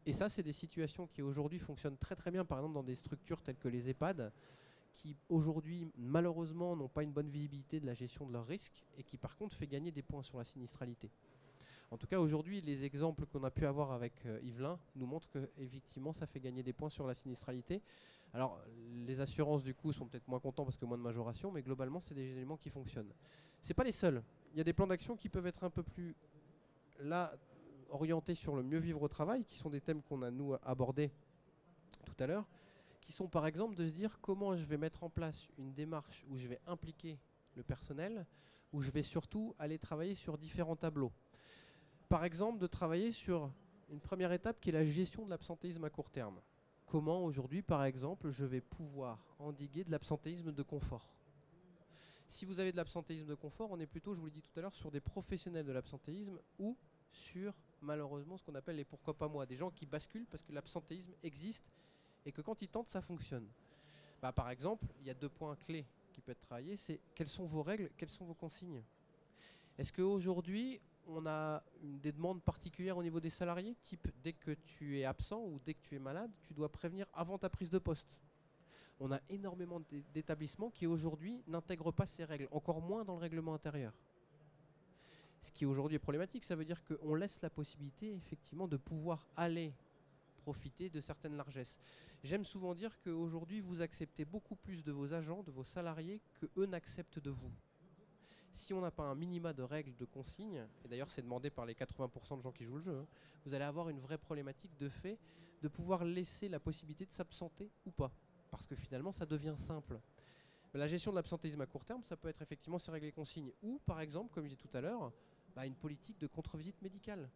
Et ça, c'est des situations qui aujourd'hui fonctionnent très très bien, par exemple dans des structures telles que les EHPAD, qui aujourd'hui malheureusement n'ont pas une bonne visibilité de la gestion de leurs risques et qui par contre fait gagner des points sur la sinistralité. En tout cas aujourd'hui les exemples qu'on a pu avoir avec Yvelin nous montrent que effectivement ça fait gagner des points sur la sinistralité. Alors les assurances du coup sont peut-être moins contents parce que moins de majoration, mais globalement c'est des éléments qui fonctionnent. C'est pas les seuls. Il y a des plans d'action qui peuvent être un peu plus orientés sur le mieux vivre au travail, qui sont des thèmes qu'on a nous abordés tout à l'heure, qui sont par exemple de se dire comment je vais mettre en place une démarche où je vais impliquer le personnel, où je vais surtout aller travailler sur différents tableaux. Par exemple, de travailler sur une première étape qui est la gestion de l'absentéisme à court terme. Comment aujourd'hui, par exemple, je vais pouvoir endiguer de l'absentéisme de confort. Si vous avez de l'absentéisme de confort, on est plutôt, je vous l'ai dit tout à l'heure, sur des professionnels de l'absentéisme ou sur, malheureusement, ce qu'on appelle les pourquoi pas moi, des gens qui basculent parce que l'absentéisme existe et que quand ils tentent, ça fonctionne. Par exemple, il y a 2 points clés qui peuvent être travaillés, c'est quelles sont vos règles, quelles sont vos consignes. Est-ce qu'aujourd'hui, on a des demandes particulières au niveau des salariés, type dès que tu es absent ou dès que tu es malade, tu dois prévenir avant ta prise de poste. On a énormément d'établissements qui aujourd'hui n'intègrent pas ces règles, encore moins dans le règlement intérieur. Ce qui aujourd'hui est problématique, ça veut dire qu'on laisse la possibilité effectivement de pouvoir aller profiter de certaines largesses. J'aime souvent dire qu'aujourd'hui vous acceptez beaucoup plus de vos agents, de vos salariés, que eux n'acceptent de vous. Si on n'a pas un minima de règles, de consignes, et d'ailleurs c'est demandé par les 80% de gens qui jouent le jeu, hein, vous allez avoir une vraie problématique de fait de pouvoir laisser la possibilité de s'absenter ou pas. Parce que finalement ça devient simple. La gestion de l'absentéisme à court terme, ça peut être effectivement ces règles et consignes. Ou par exemple, comme je disais tout à l'heure, une politique de contre-visite médicale,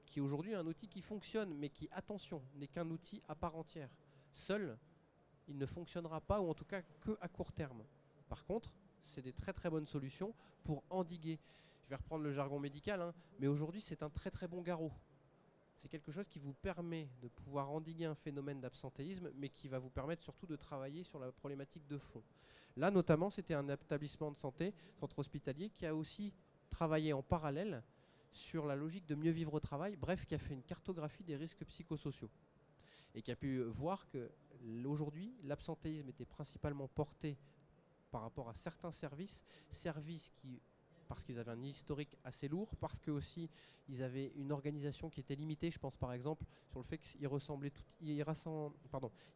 qui aujourd'hui est un outil qui fonctionne, mais qui, attention, n'est qu'un outil à part entière. Seul, il ne fonctionnera pas, ou en tout cas que à court terme. Par contre, c'est des très très bonnes solutions pour endiguer. Je vais reprendre le jargon médical, hein, mais aujourd'hui c'est un très très bon garrot. C'est quelque chose qui vous permet de pouvoir endiguer un phénomène d'absentéisme, mais qui va vous permettre surtout de travailler sur la problématique de fond. Là notamment, c'était un établissement de santé, centre hospitalier, qui a aussi travaillé en parallèle sur la logique de mieux vivre au travail, bref, qui a fait une cartographie des risques psychosociaux. Et qui a pu voir qu'aujourd'hui, l'absentéisme était principalement porté par rapport à certains services qui, parce qu'ils avaient un historique assez lourd, parce que aussi ils avaient une organisation qui était limitée. Je pense par exemple sur le fait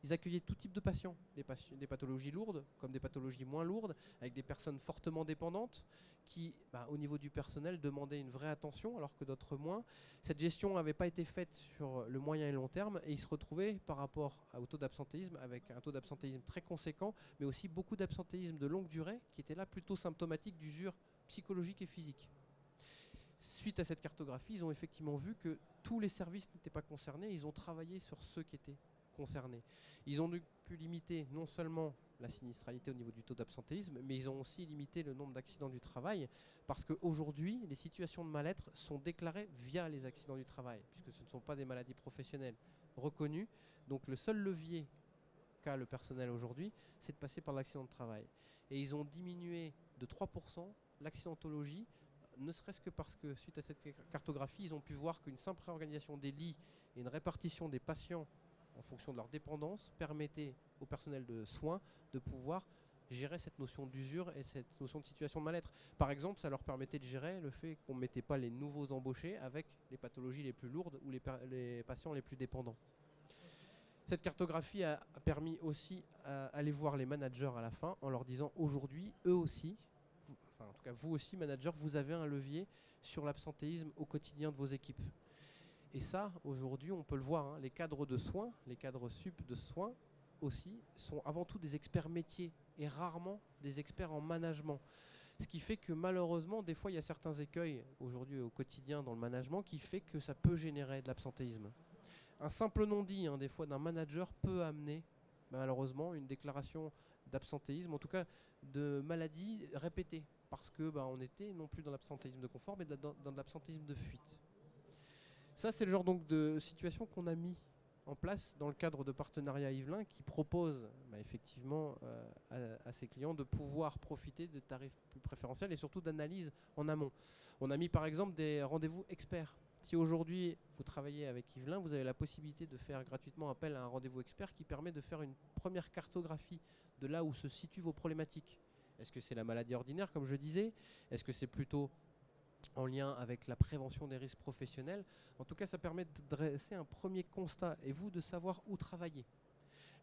ils accueillaient tout type de patients, des pathologies lourdes comme des pathologies moins lourdes, avec des personnes fortement dépendantes qui, au niveau du personnel, demandaient une vraie attention, alors que d'autres moins. Cette gestion n'avait pas été faite sur le moyen et long terme, et ils se retrouvaient par rapport au taux d'absentéisme, avec un taux d'absentéisme très conséquent, mais aussi beaucoup d'absentéisme de longue durée, qui était là plutôt symptomatique d'usure psychologique et physique. Suite à cette cartographie, ils ont effectivement vu que tous les services n'étaient pas concernés, ils ont travaillé sur ceux qui étaient concernés. Ils ont donc pu limiter non seulement la sinistralité au niveau du taux d'absentéisme, mais ils ont aussi limité le nombre d'accidents du travail, parce qu'aujourd'hui, les situations de mal-être sont déclarées via les accidents du travail, puisque ce ne sont pas des maladies professionnelles reconnues. Donc le seul levier qu'a le personnel aujourd'hui, c'est de passer par l'accident de travail. Et ils ont diminué de 3% l'accidentologie, ne serait-ce que parce que suite à cette cartographie, ils ont pu voir qu'une simple réorganisation des lits et une répartition des patients en fonction de leur dépendance permettait au personnel de soins de pouvoir gérer cette notion d'usure et cette notion de situation de mal-être. Par exemple, ça leur permettait de gérer le fait qu'on ne mettait pas les nouveaux embauchés avec les pathologies les plus lourdes ou les patients les plus dépendants. Cette cartographie a permis aussi d'aller voir les managers à la fin en leur disant aujourd'hui, eux aussi, en tout cas vous aussi manager, vous avez un levier sur l'absentéisme au quotidien de vos équipes. Et ça, aujourd'hui, on peut le voir, hein, les cadres de soins, les cadres sup de soins aussi, sont avant tout des experts métiers et rarement des experts en management. Ce qui fait que malheureusement, des fois, il y a certains écueils aujourd'hui au quotidien dans le management qui fait que ça peut générer de l'absentéisme. Un simple non-dit, des fois, d'un manager peut amener malheureusement une déclaration d'absentéisme, en tout cas de maladie répétée, parce que on était non plus dans l'absentéisme de confort, mais dans l'absentéisme de fuite. Ça, c'est le genre donc de situation qu'on a mis en place dans le cadre de Partenariat Yvelin, qui propose effectivement à ses clients de pouvoir profiter de tarifs plus préférentiels et surtout d'analyse en amont. On a mis par exemple des rendez-vous experts. Si aujourd'hui vous travaillez avec Yvelin, vous avez la possibilité de faire gratuitement appel à un rendez-vous expert qui permet de faire une première cartographie de là où se situent vos problématiques. Est-ce que c'est la maladie ordinaire, comme je disais? Est-ce que c'est plutôt en lien avec la prévention des risques professionnels? En tout cas, ça permet de dresser un premier constat et vous de savoir où travailler.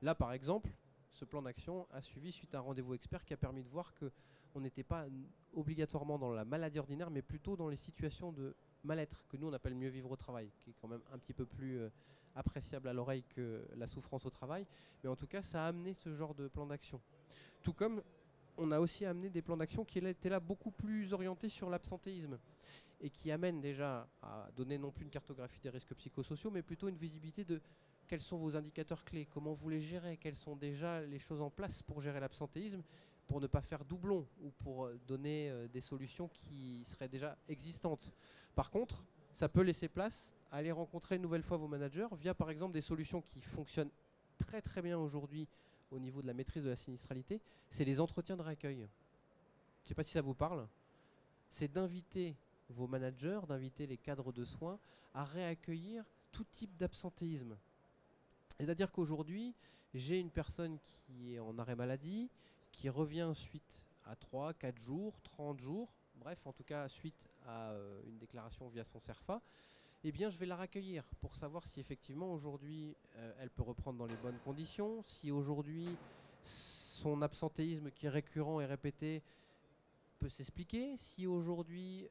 Là, par exemple, ce plan d'action a suivi suite à un rendez-vous expert qui a permis de voir qu'on n'était pas obligatoirement dans la maladie ordinaire, mais plutôt dans les situations de mal-être, que nous on appelle mieux vivre au travail, qui est quand même un petit peu plus appréciable à l'oreille que la souffrance au travail. Mais en tout cas, ça a amené ce genre de plan d'action. Tout comme on a aussi amené des plans d'action qui étaient là beaucoup plus orientés sur l'absentéisme et qui amènent déjà à donner non plus une cartographie des risques psychosociaux, mais plutôt une visibilité de quels sont vos indicateurs clés, comment vous les gérez, quelles sont déjà les choses en place pour gérer l'absentéisme, pour ne pas faire doublon ou pour donner des solutions qui seraient déjà existantes. Par contre, ça peut laisser place à aller rencontrer une nouvelle fois vos managers via par exemple des solutions qui fonctionnent très très bien aujourd'hui au niveau de la maîtrise de la sinistralité, c'est les entretiens de réaccueil. Je ne sais pas si ça vous parle. C'est d'inviter vos managers, d'inviter les cadres de soins à réaccueillir tout type d'absentéisme. C'est-à-dire qu'aujourd'hui, j'ai une personne qui est en arrêt maladie, qui revient suite à 3, 4 jours, 30 jours, bref, en tout cas suite à une déclaration via son CERFA, eh bien je vais la raccueillir pour savoir si effectivement aujourd'hui elle peut reprendre dans les bonnes conditions, si aujourd'hui son absentéisme qui est récurrent et répété peut s'expliquer. Si aujourd'hui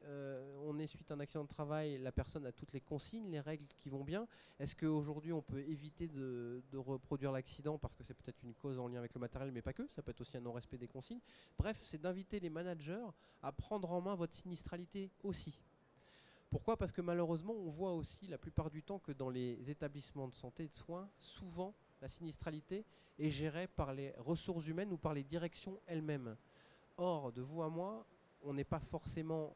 on est suite à un accident de travail, la personne a toutes les consignes, les règles qui vont bien, est-ce qu'aujourd'hui on peut éviter de reproduire l'accident parce que c'est peut-être une cause en lien avec le matériel, mais pas que, ça peut être aussi un non-respect des consignes. Bref, c'est d'inviter les managers à prendre en main votre sinistralité aussi. Pourquoi ? Parce que malheureusement, on voit aussi la plupart du temps que dans les établissements de santé et de soins, souvent la sinistralité est gérée par les ressources humaines ou par les directions elles-mêmes. Or, de vous à moi, on n'est pas forcément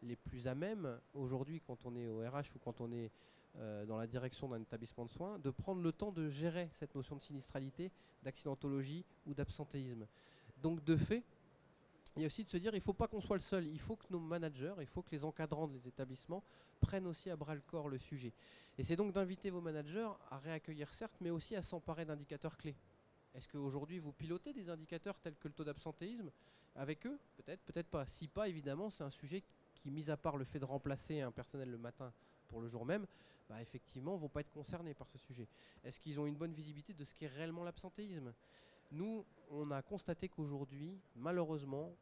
les plus à même, aujourd'hui, quand on est au RH ou quand on est dans la direction d'un établissement de soins, de prendre le temps de gérer cette notion de sinistralité, d'accidentologie ou d'absentéisme. Donc, de fait, il y a aussi de se dire, il ne faut pas qu'on soit le seul, il faut que nos managers, il faut que les encadrants des établissements prennent aussi à bras le corps le sujet. Et c'est donc d'inviter vos managers à réaccueillir certes, mais aussi à s'emparer d'indicateurs clés. Est-ce qu'aujourd'hui vous pilotez des indicateurs tels que le taux d'absentéisme avec eux ? Peut-être, peut-être pas. Si pas, évidemment, c'est un sujet qui, mis à part le fait de remplacer un personnel le matin pour le jour même, bah effectivement, ne vont pas être concernés par ce sujet. Est-ce qu'ils ont une bonne visibilité de ce qu'est réellement l'absentéisme ? Nous, on a constaté qu'aujourd'hui, malheureusement,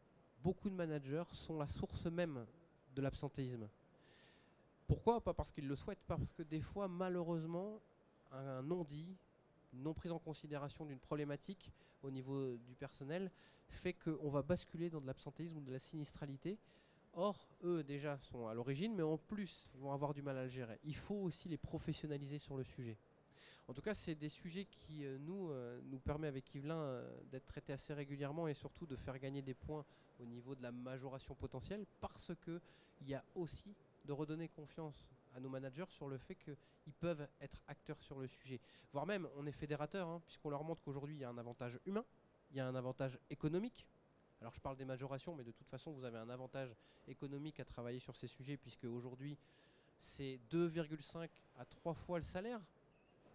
beaucoup de managers sont la source même de l'absentéisme. Pourquoi ? Pas parce qu'ils le souhaitent, pas parce que des fois, malheureusement, un non-dit, une non prise en considération d'une problématique au niveau du personnel fait qu'on va basculer dans de l'absentéisme ou de la sinistralité. Or, eux déjà sont à l'origine, mais en plus vont avoir du mal à le gérer. Il faut aussi les professionnaliser sur le sujet. En tout cas, c'est des sujets qui nous permet avec Yvelin d'être traités assez régulièrement et surtout de faire gagner des points au niveau de la majoration potentielle, parce qu'il y a aussi de redonner confiance à nos managers sur le fait qu'ils peuvent être acteurs sur le sujet. Voire même, on est fédérateur, puisqu'on leur montre qu'aujourd'hui, il y a un avantage humain, il y a un avantage économique. Alors je parle des majorations, mais de toute façon, vous avez un avantage économique à travailler sur ces sujets, puisque aujourd'hui, c'est 2,5 à 3 fois le salaire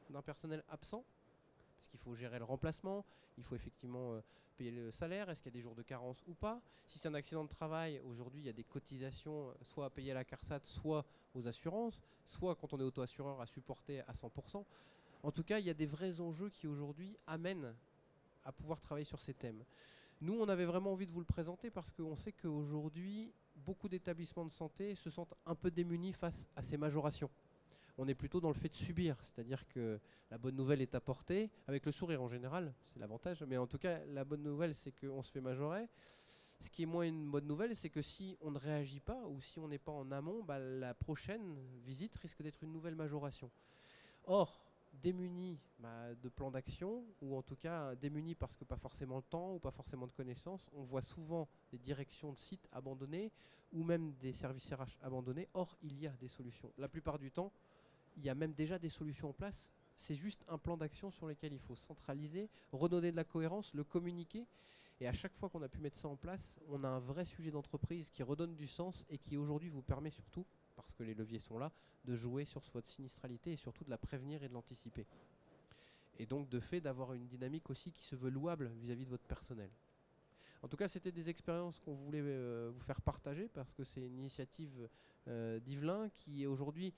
d'un personnel absent, parce qu'il faut gérer le remplacement, il faut effectivement payer le salaire, est-ce qu'il y a des jours de carence ou pas. Si c'est un accident de travail, aujourd'hui il y a des cotisations soit à payer à la CARSAT, soit aux assurances, soit quand on est auto-assureur à supporter à 100%. En tout cas, il y a des vrais enjeux qui aujourd'hui amènent à pouvoir travailler sur ces thèmes. Nous, on avait vraiment envie de vous le présenter parce qu'on sait qu'aujourd'hui, beaucoup d'établissements de santé se sentent un peu démunis face à ces majorations. On est plutôt dans le fait de subir, c'est-à-dire que la bonne nouvelle est apportée, avec le sourire en général, c'est l'avantage, mais en tout cas, la bonne nouvelle, c'est qu'on se fait majorer. Ce qui est moins une bonne nouvelle, c'est que si on ne réagit pas, ou si on n'est pas en amont, bah, la prochaine visite risque d'être une nouvelle majoration. Or, démunis de plan d'action, ou en tout cas démunis parce que pas forcément le temps, ou pas forcément de connaissances, on voit souvent des directions de sites abandonnés, ou même des services RH abandonnés. Or, il y a des solutions. La plupart du temps, il y a même déjà des solutions en place. C'est juste un plan d'action sur lequel il faut centraliser, redonner de la cohérence, le communiquer. Et à chaque fois qu'on a pu mettre ça en place, on a un vrai sujet d'entreprise qui redonne du sens et qui aujourd'hui vous permet surtout, parce que les leviers sont là, de jouer sur votre sinistralité et surtout de la prévenir et de l'anticiper. Et donc de fait d'avoir une dynamique aussi qui se veut louable vis-à-vis de votre personnel. En tout cas, c'était des expériences qu'on voulait vous faire partager parce que c'est une initiative d'Yvelin qui est aujourd'hui,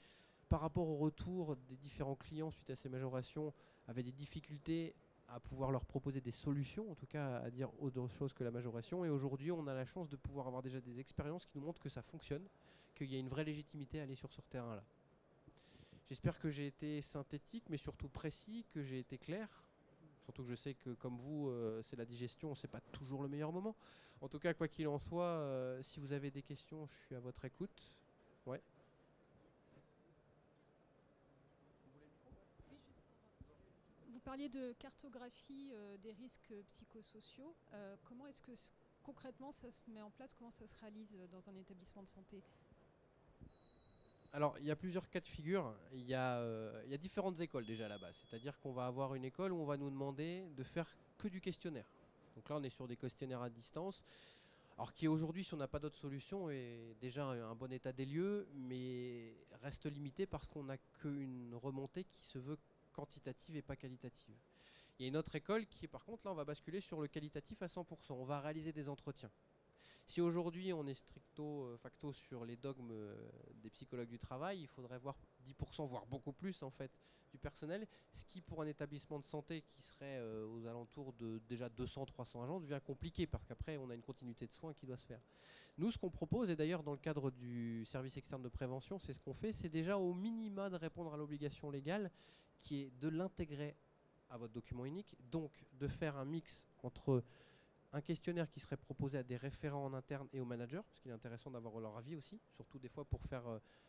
par rapport au retour des différents clients suite à ces majorations, avait des difficultés à pouvoir leur proposer des solutions, en tout cas à dire autre chose que la majoration. Et aujourd'hui, on a la chance de pouvoir avoir déjà des expériences qui nous montrent que ça fonctionne, qu'il y a une vraie légitimité à aller sur ce terrain-là. J'espère que j'ai été synthétique, mais surtout précis, que j'ai été clair. Surtout que je sais que, comme vous, c'est la digestion, c'est pas toujours le meilleur moment. En tout cas, quoi qu'il en soit, si vous avez des questions, je suis à votre écoute. Ouais. Vous parliez de cartographie des risques psychosociaux. Comment est-ce que concrètement ça se met en place? Comment ça se réalise dans un établissement de santé? Alors, il y a plusieurs cas de figure. Il y a différentes écoles déjà là-bas. C'est-à-dire qu'on va avoir une école où on va nous demander de faire que du questionnaire. Donc là, on est sur des questionnaires à distance. Alors qui aujourd'hui, si on n'a pas d'autre solution, est déjà un bon état des lieux, mais reste limité parce qu'on n'a qu'une remontée qui se veut quantitative et pas qualitative. Il y a une autre école qui, par contre, là, on va basculer sur le qualitatif à 100%. On va réaliser des entretiens. Si aujourd'hui on est stricto facto sur les dogmes des psychologues du travail, il faudrait voir 10%, voire beaucoup plus en fait, du personnel, ce qui pour un établissement de santé qui serait aux alentours de déjà 200-300 agents devient compliqué parce qu'après on a une continuité de soins qui doit se faire. Nous ce qu'on propose, et d'ailleurs dans le cadre du service externe de prévention, c'est ce qu'on fait, c'est déjà au minima de répondre à l'obligation légale qui est de l'intégrer à votre document unique, donc de faire un mix entre un questionnaire qui serait proposé à des référents en interne et aux managers, parce qu'il est intéressant d'avoir leur avis aussi, surtout des fois pour faire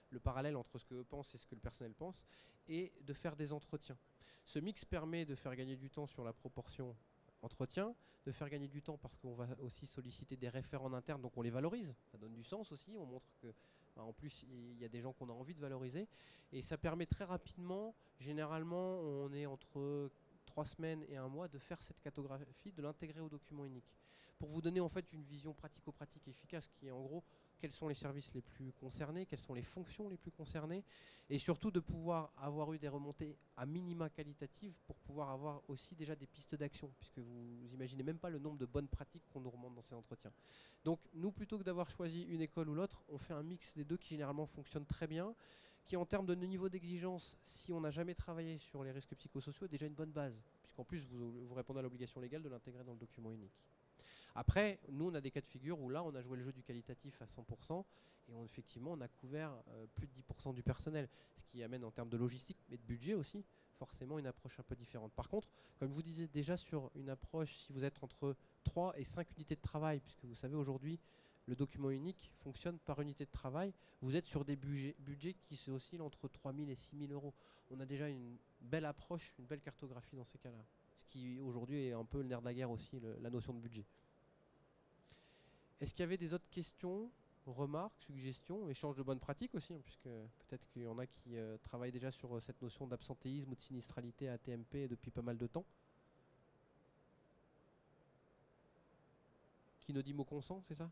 le parallèle entre ce qu'eux pensent et ce que le personnel pense, et de faire des entretiens. Ce mix permet de faire gagner du temps sur la proportion entretien, de faire gagner du temps parce qu'on va aussi solliciter des référents en interne, donc on les valorise, ça donne du sens aussi, on montre que en plus il y a des gens qu'on a envie de valoriser, et ça permet très rapidement, généralement on est entre 3 semaines et 1 mois, de faire cette cartographie, de l'intégrer au document unique. Pour vous donner en fait une vision pratico-pratique efficace qui est en gros quels sont les services les plus concernés, quelles sont les fonctions les plus concernées, et surtout de pouvoir avoir eu des remontées à minima qualitatives pour pouvoir avoir aussi déjà des pistes d'action, puisque vous imaginez même pas le nombre de bonnes pratiques qu'on nous remonte dans ces entretiens. Donc nous, plutôt que d'avoir choisi une école ou l'autre, on fait un mix des deux qui généralement fonctionne très bien, qui en termes de niveau d'exigence, si on n'a jamais travaillé sur les risques psychosociaux, est déjà une bonne base, puisqu'en plus vous répondez à l'obligation légale de l'intégrer dans le document unique. Après, nous on a des cas de figure où là on a joué le jeu du qualitatif à 100% et effectivement on a couvert plus de 10% du personnel, ce qui amène en termes de logistique mais de budget aussi forcément une approche un peu différente. Par contre, comme je vous disais déjà sur une approche, si vous êtes entre 3 et 5 unités de travail, puisque vous savez aujourd'hui le document unique fonctionne par unité de travail, vous êtes sur des budgets qui oscillent entre 3 000 et 6 000 euros. On a déjà une belle approche, une belle cartographie dans ces cas-là. Ce qui aujourd'hui est un peu le nerf de la guerre aussi, la notion de budget. Est-ce qu'il y avait des autres questions, remarques, suggestions, échanges de bonnes pratiques aussi, hein, puisque peut-être qu'il y en a qui travaillent déjà sur cette notion d'absentéisme ou de sinistralité à TMP depuis pas mal de temps. Qui ne dit mot consent, c'est ça?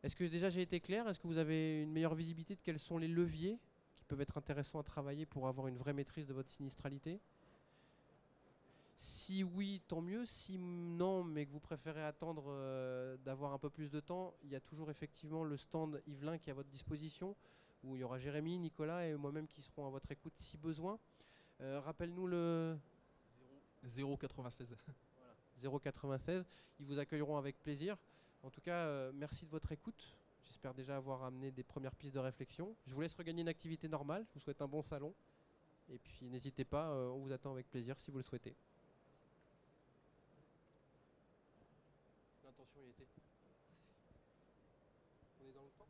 Est-ce que déjà j'ai été clair? Est-ce que vous avez une meilleure visibilité de quels sont les leviers qui peuvent être intéressants à travailler pour avoir une vraie maîtrise de votre sinistralité? Si oui, tant mieux. Si non, mais que vous préférez attendre d'avoir un peu plus de temps, il y a toujours effectivement le stand Yvelin qui est à votre disposition, où il y aura Jérémy, Nicolas et moi-même qui seront à votre écoute si besoin. Rappelle-nous le 0,96. Voilà, 0,96. Ils vous accueilleront avec plaisir. En tout cas, merci de votre écoute. J'espère déjà avoir amené des premières pistes de réflexion. Je vous laisse regagner une activité normale. Je vous souhaite un bon salon. Et puis n'hésitez pas, on vous attend avec plaisir si vous le souhaitez. L'intention y était. On est dans le temps.